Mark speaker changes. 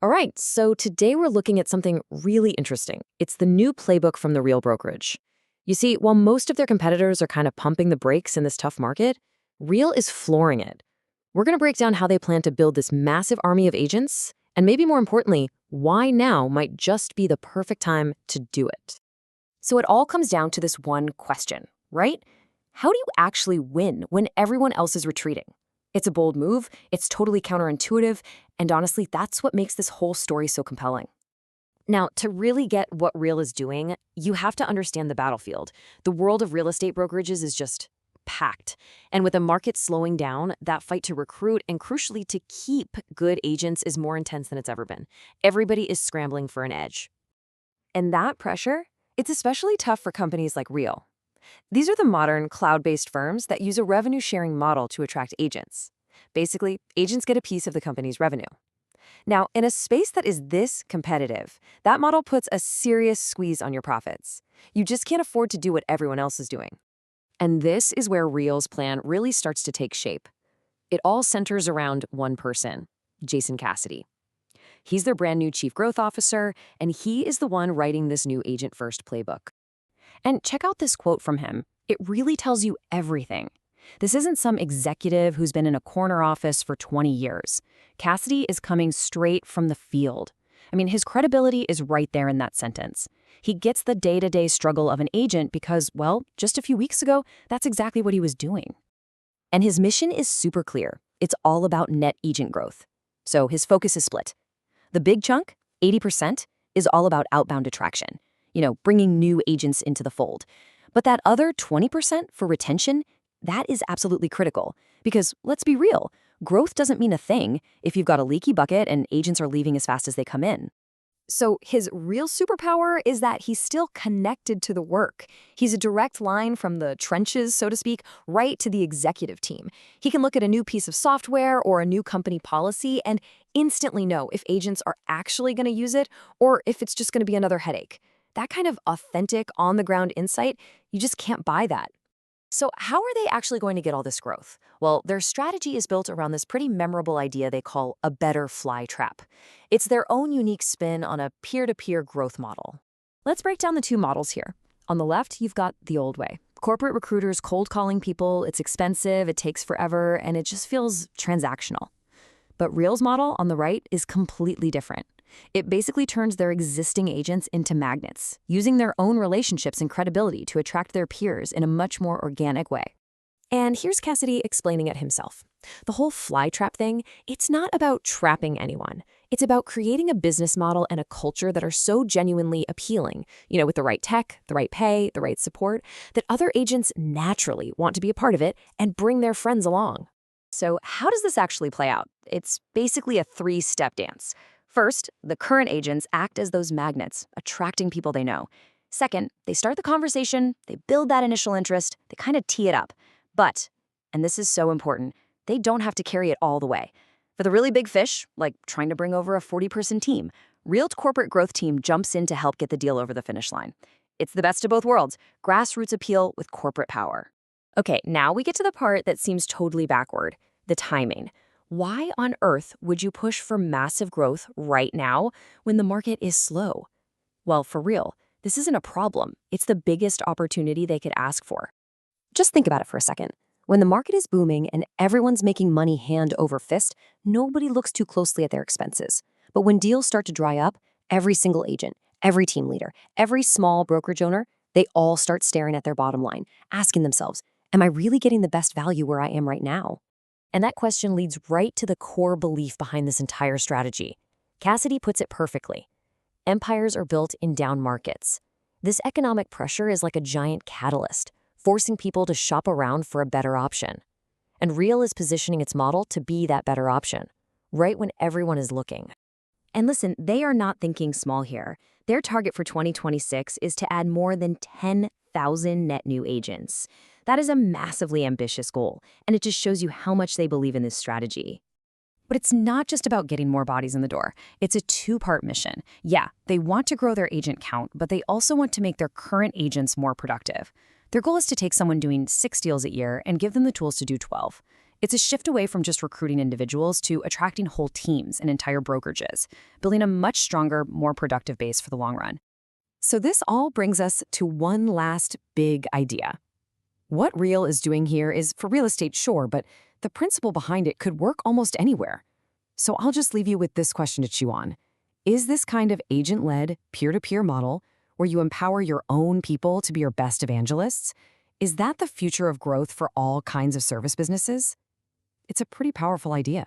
Speaker 1: All right, so today we're looking at something really interesting. It's the new playbook from the Real Brokerage. You see, while most of their competitors are kind of pumping the brakes in this tough market, Real is flooring it. We're going to break down how they plan to build this massive army of agents, and maybe more importantly, why now might just be the perfect time to do it. So it all comes down to this one question, right? How do you actually win when everyone else is retreating? It's a bold move, it's totally counterintuitive, and honestly, that's what makes this whole story so compelling. Now, to really get what Real is doing, you have to understand the battlefield. The world of real estate brokerages is just packed. And with the market slowing down, that fight to recruit and crucially to keep good agents is more intense than it's ever been. Everybody is scrambling for an edge. And that pressure, it's especially tough for companies like Real. These are the modern cloud-based firms that use a revenue-sharing model to attract agents. Basically, agents get a piece of the company's revenue. Now, in a space that is this competitive, that model puts a serious squeeze on your profits. You just can't afford to do what everyone else is doing. And this is where Real's plan really starts to take shape. It all centers around one person, Jason Cassity. He's their brand new chief growth officer, and he is the one writing this new agent-first playbook. And check out this quote from him. It really tells you everything. This isn't some executive who's been in a corner office for 20 years. Cassity is coming straight from the field. I mean, his credibility is right there in that sentence. He gets the day-to-day struggle of an agent because, well, just a few weeks ago, that's exactly what he was doing. And his mission is super clear. It's all about net agent growth. So his focus is split. The big chunk, 80%, is all about outbound attraction. Bringing new agents into the fold. But that other 20% for retention, that is absolutely critical. Because let's be real, growth doesn't mean a thing if you've got a leaky bucket and agents are leaving as fast as they come in. So his real superpower is that he's still connected to the work. He's a direct line from the trenches, so to speak, right to the executive team. He can look at a new piece of software or a new company policy and instantly know if agents are actually going to use it or if it's just going to be another headache. That kind of authentic, on-the-ground insight, you just can't buy that. So how are they actually going to get all this growth? Well, their strategy is built around this pretty memorable idea they call a better fly trap. It's their own unique spin on a peer-to-peer growth model. Let's break down the two models here. On the left, you've got the old way. Corporate recruiters cold calling people, it's expensive, it takes forever, and it just feels transactional. But Real's model on the right is completely different. It basically turns their existing agents into magnets, using their own relationships and credibility to attract their peers in a much more organic way. And here's Cassity explaining it himself. The whole fly trap thing, it's not about trapping anyone. It's about creating a business model and a culture that are so genuinely appealing, with the right tech, the right pay, the right support, that other agents naturally want to be a part of it and bring their friends along. So how does this actually play out? It's basically a three-step dance. First, the current agents act as those magnets, attracting people they know. Second, they start the conversation, they build that initial interest, they kind of tee it up. But, and this is so important, they don't have to carry it all the way. For the really big fish, like trying to bring over a 40-person team, Real's corporate growth team jumps in to help get the deal over the finish line. It's the best of both worlds, grassroots appeal with corporate power. Okay, now we get to the part that seems totally backward, the timing. Why on earth would you push for massive growth right now when the market is slow? Well, for real, this isn't a problem. It's the biggest opportunity they could ask for. Just think about it for a second. When the market is booming and everyone's making money hand over fist, nobody looks too closely at their expenses. But when deals start to dry up, every single agent, every team leader, every small brokerage owner, they all start staring at their bottom line, asking themselves, am I really getting the best value where I am right now? And that question leads right to the core belief behind this entire strategy. Cassity puts it perfectly. Empires are built in down markets. This economic pressure is like a giant catalyst, forcing people to shop around for a better option. And Real is positioning its model to be that better option, right when everyone is looking. And listen, they are not thinking small here. Their target for 2026 is to add more than 10,000 net new agents. That is a massively ambitious goal, and it just shows you how much they believe in this strategy. But it's not just about getting more bodies in the door. It's a two-part mission. Yeah, they want to grow their agent count, but they also want to make their current agents more productive. Their goal is to take someone doing 6 deals a year and give them the tools to do 12.
Speaker 2: It's a shift away from just recruiting individuals to attracting whole teams and entire brokerages, building a much stronger, more productive base for the long run.
Speaker 1: So this all brings us to one last big idea. What Real is doing here is for real estate, sure, but the principle behind it could work almost anywhere. So I'll just leave you with this question to chew on. Is this kind of agent-led, peer-to-peer model where you empower your own people to be your best evangelists, is that the future of growth for all kinds of service businesses? It's a pretty powerful idea.